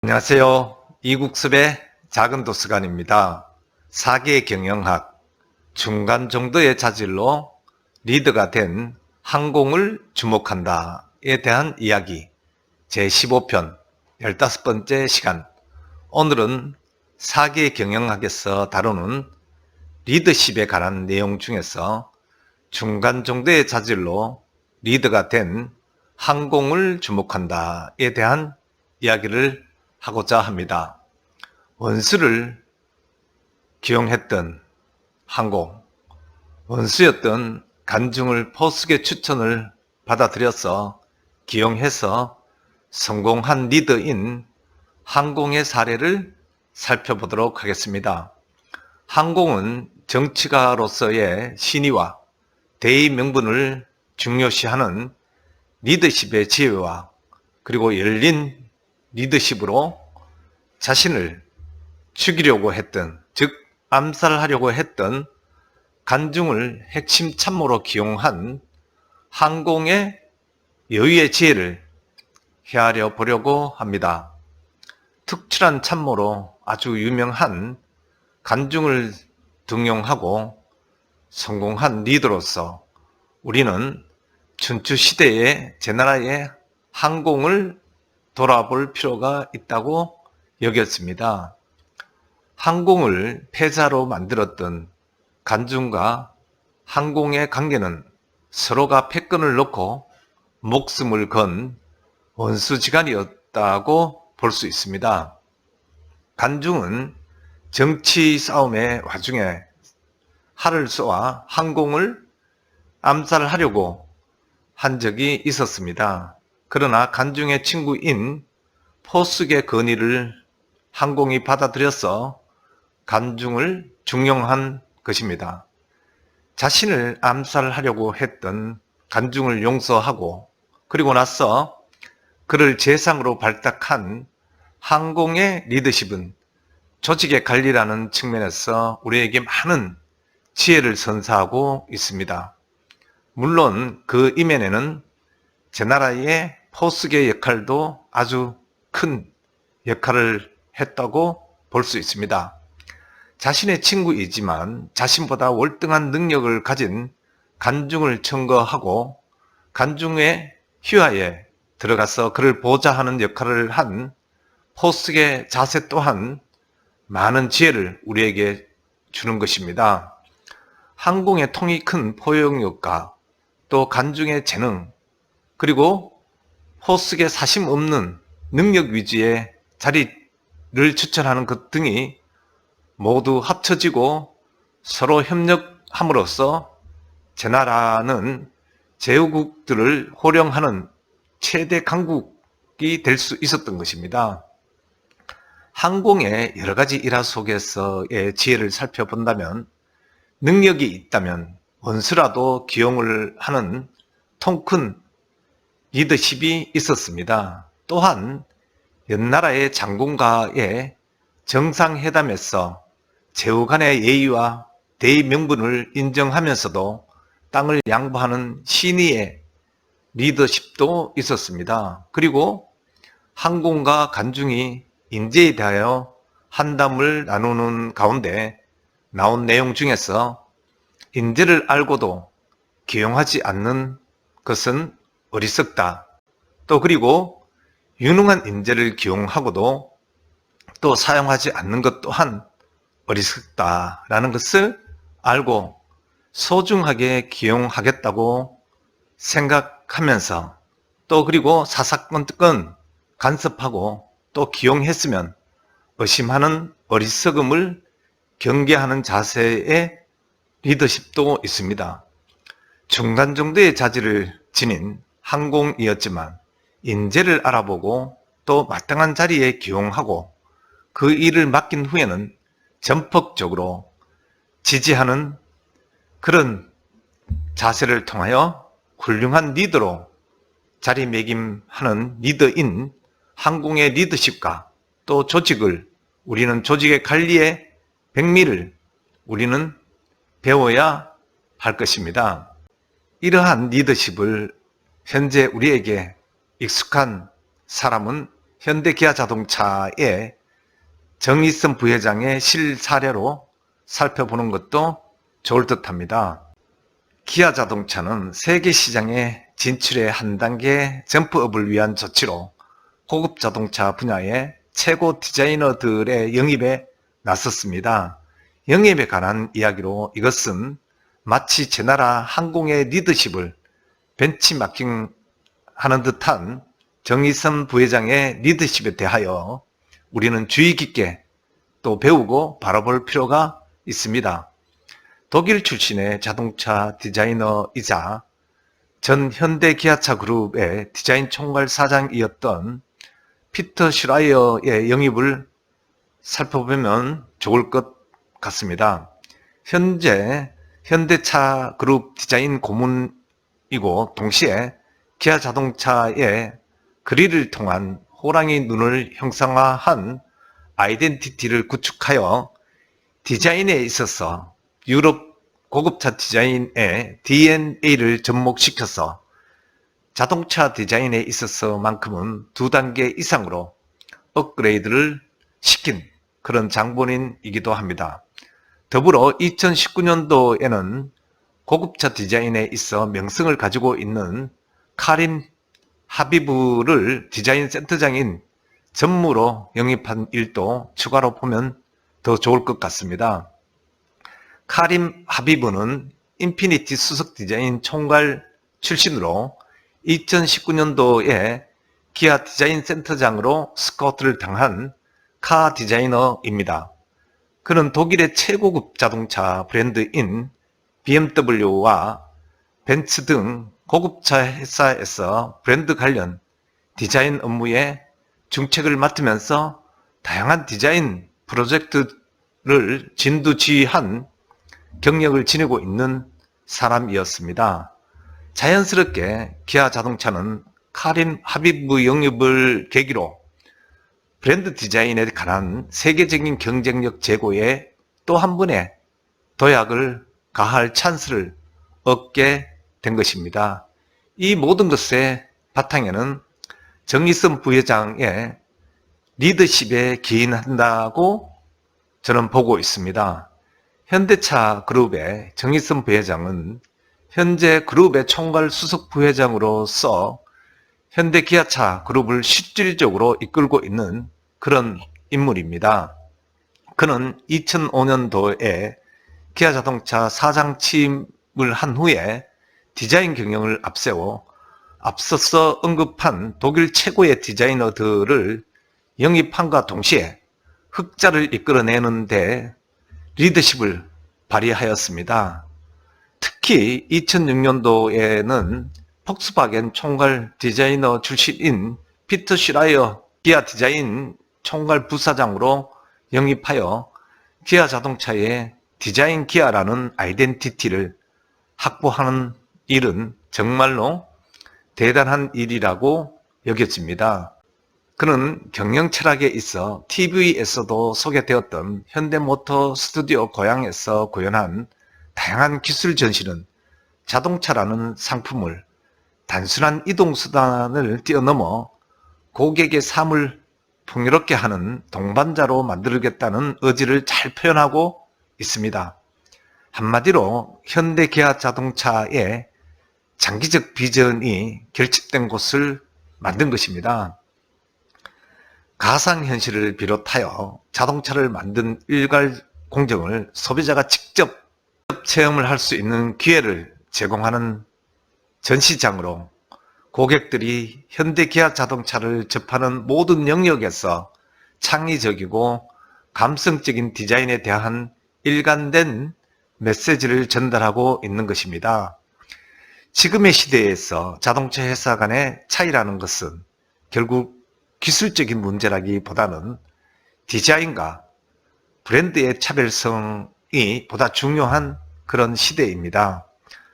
안녕하세요. 이국섭의 작은 도서관입니다. 사계 경영학, 중간 정도의 자질로 리더가 된 항공을 주목한다에 대한 이야기 제15편 15번째 시간. 오늘은 사계 경영학에서 다루는 리더십에 관한 내용 중에서 중간 정도의 자질로 리더가 된 항공을 주목한다에 대한 이야기를 하고자 합니다. 원수를 기용했던 항공, 원수였던 간중을 포스의 추천을 받아들여서 기용해서 성공한 리더인 항공의 사례를 살펴보도록 하겠습니다. 항공은 정치가로서의 신의와 대의 명분을 중요시하는 리더십의 지혜와 그리고 열린 리더십으로 자신을 죽이려고 했던, 즉 암살하려고 했던 간중을 핵심 참모로 기용한 항공의 여유의 지혜를 헤아려 보려고 합니다. 특출한 참모로 아주 유명한 간중을 등용하고 성공한 리더로서 우리는 춘추시대의 제나라의 항공을 돌아볼 필요가 있다고 여겼습니다. 항공을 패자로 만들었던 간중과 항공의 관계는 서로가 패권을 놓고 목숨을 건 원수지간이었다고 볼 수 있습니다. 간중은 정치 싸움의 와중에 활을 쏘아 항공을 암살하려고 한 적이 있었습니다. 그러나 간중의 친구인 포스의 건의를 항공이 받아들여서 간중을 중용한 것입니다. 자신을 암살하려고 했던 간중을 용서하고 그리고 나서 그를 재상으로 발탁한 항공의 리더십은 조직의 관리라는 측면에서 우리에게 많은 지혜를 선사하고 있습니다. 물론 그 이면에는 제나라의 포스의 역할도 아주 큰 역할을 했다고 볼 수 있습니다. 자신의 친구이지만 자신보다 월등한 능력을 가진 간중을 청거하고 간중의 휘하에 들어가서 그를 보좌하는 역할을 한 포스의 자세 또한 많은 지혜를 우리에게 주는 것입니다. 항공의 통이 큰 포용력과 또 간중의 재능, 그리고 포스의 사심 없는 능력 위주의 자리를 추천하는 것 등이 모두 합쳐지고 서로 협력함으로써 제나라는 제후국들을 호령하는 최대 강국이 될 수 있었던 것입니다. 항공의 여러 가지 일화 속에서의 지혜를 살펴본다면 능력이 있다면 원수라도 기용을 하는 통큰 리더십이 있었습니다. 또한 연나라의 장군과의 정상회담에서 제후 간의 예의와 대의 명분을 인정하면서도 땅을 양보하는 신의의 리더십도 있었습니다. 그리고 항공과 간중이 인재에 대하여 한담을 나누는 가운데 나온 내용 중에서 인재를 알고도 기용하지 않는 것은 어리석다. 또 그리고 유능한 인재를 기용하고도 또 사용하지 않는 것 또한 어리석다라는 것을 알고 소중하게 기용하겠다고 생각하면서 또 그리고 사사건건 간섭하고 또 기용했으면 의심하는 어리석음을 경계하는 자세의 리더십도 있습니다. 중간 정도의 자질을 지닌 항공이었지만 인재를 알아보고 또 마땅한 자리에 기용하고 그 일을 맡긴 후에는 전폭적으로 지지하는 그런 자세를 통하여 훌륭한 리더로 자리매김하는 리더인 항공의 리더십과 또 조직을 우리는 조직의 관리의 백미를 우리는 배워야 할 것입니다. 이러한 리더십을 현재 우리에게 익숙한 사람은 현대 기아 자동차의 정의선 부회장의 실사례로 살펴보는 것도 좋을 듯 합니다. 기아 자동차는 세계 시장에 진출의 한 단계 점프업을 위한 조치로 고급 자동차 분야의 최고 디자이너들의 영입에 나섰습니다. 영입에 관한 이야기로 이것은 마치 제나라 항공의 리더십을 벤치마킹하는 듯한 정의선 부회장의 리더십에 대하여 우리는 주의 깊게 또 배우고 바라볼 필요가 있습니다. 독일 출신의 자동차 디자이너이자 전 현대 기아차 그룹의 디자인 총괄 사장이었던 피터 슈라이어의 영입을 살펴보면 좋을 것 같습니다. 현재 현대차 그룹 디자인 고문이고 동시에 기아 자동차의 그릴을 통한 호랑이 눈을 형상화한 아이덴티티를 구축하여 디자인에 있어서 유럽 고급차 디자인의 DNA를 접목시켜서 자동차 디자인에 있어서만큼은 2단계 이상으로 업그레이드를 시킨 그런 장본인이기도 합니다. 더불어 2019년도에는 고급차 디자인에 있어 명성을 가지고 있는 카림 하비브를 디자인 센터장인 전무로 영입한 일도 추가로 보면 더 좋을 것 같습니다. 카림 하비브는 인피니티 수석 디자인 총괄 출신으로 2019년도에 기아 디자인 센터장으로 스카우트를 당한 카 디자이너입니다. 그는 독일의 최고급 자동차 브랜드인 BMW와 벤츠 등 고급차 회사에서 브랜드 관련 디자인 업무에 중책을 맡으면서 다양한 디자인 프로젝트를 진두지휘한 경력을 지니고 있는 사람이었습니다. 자연스럽게 기아 자동차는 카림 하비브 영입을 계기로 브랜드 디자인에 관한 세계적인 경쟁력 제고에 또 한 번의 도약을 가할 찬스를 얻게 된 것입니다. 이 모든 것의 바탕에는 정의선 부회장의 리더십에 기인한다고 저는 보고 있습니다. 현대차 그룹의 정의선 부회장은 현재 그룹의 총괄 수석 부회장으로서 현대 기아차 그룹을 실질적으로 이끌고 있는 그런 인물입니다. 그는 2005년도에 기아 자동차 사장 취임을 한 후에 디자인 경영을 앞세워 앞서서 언급한 독일 최고의 디자이너들을 영입함과 동시에 흑자를 이끌어내는 데 리더십을 발휘하였습니다. 특히 2006년도에는 폭스바겐 총괄 디자이너 출신인 피터 슈라이어 기아 디자인 총괄 부사장으로 영입하여 기아 자동차의 디자인 기아라는 아이덴티티를 확보하는 일은 정말로 대단한 일이라고 여겨집니다. 그는 경영 철학에 있어 TV에서도 소개되었던 현대모터 스튜디오 고향에서 구현한 다양한 기술 전시는 자동차라는 상품을 단순한 이동수단을 뛰어넘어 고객의 삶을 풍요롭게 하는 동반자로 만들겠다는 의지를 잘 표현하고 있습니다. 한마디로 현대 기아 자동차의 장기적 비전이 결집된 곳을 만든 것입니다. 가상현실을 비롯하여 자동차를 만든 일괄 공정을 소비자가 직접 체험을 할 수 있는 기회를 제공하는 전시장으로 고객들이 현대 기아 자동차를 접하는 모든 영역에서 창의적이고 감성적인 디자인에 대한 일관된 메시지를 전달하고 있는 것입니다. 지금의 시대에서 자동차 회사 간의 차이라는 것은 결국 기술적인 문제라기보다는 디자인과 브랜드의 차별성이 보다 중요한 그런 시대입니다.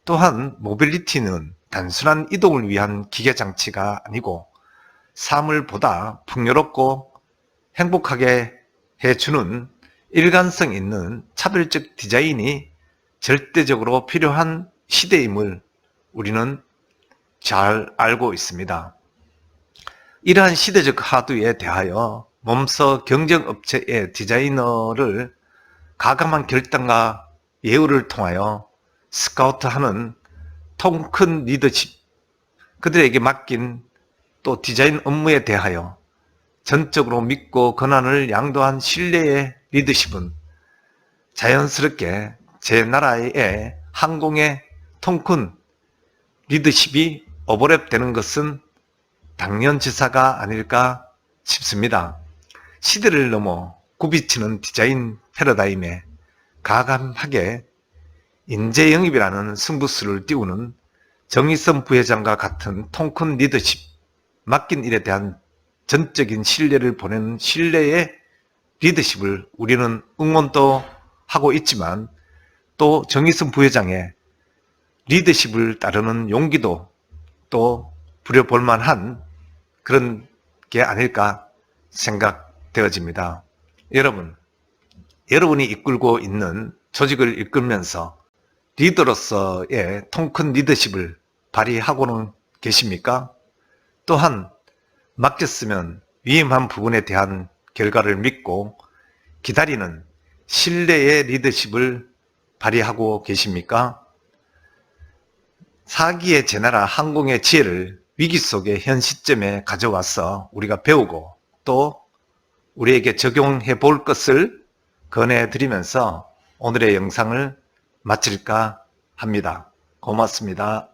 또한 모빌리티는 단순한 이동을 위한 기계장치가 아니고 삶을 보다 풍요롭고 행복하게 해주는 일관성 있는 차별적 디자인이 절대적으로 필요한 시대임을 우리는 잘 알고 있습니다. 이러한 시대적 하두에 대하여 몸서 경쟁업체의 디자이너를 가감한 결단과 예우를 통하여 스카우트하는 통 큰 리더십, 그들에게 맡긴 또 디자인 업무에 대하여 전적으로 믿고 권한을 양도한 신뢰의 리더십은 자연스럽게 제 나라의 항공의 통 큰 리더십이 오버랩되는 것은 당연지사가 아닐까 싶습니다. 시대를 넘어 굽이치는 디자인 패러다임에 가감하게 인재영입이라는 승부수를 띄우는 정의선 부회장과 같은 통 큰 리더십, 맡긴 일에 대한 전적인 신뢰를 보내는 신뢰의 리더십을 우리는 응원도 하고 있지만, 또 정의선 부회장의 리더십을 따르는 용기도 또 부려볼 만한 그런 게 아닐까 생각되어집니다. 여러분이 이끌고 있는 조직을 이끌면서 리더로서의 통 큰 리더십을 발휘하고는 계십니까? 또한 맡겼으면 위임한 부분에 대한 결과를 믿고 기다리는 신뢰의 리더십을 발휘하고 계십니까? 4기의 제나라 항공의 지혜를 위기 속의 현 시점에 가져와서 우리가 배우고 또 우리에게 적용해 볼 것을 권해드리면서 오늘의 영상을 마칠까 합니다. 고맙습니다.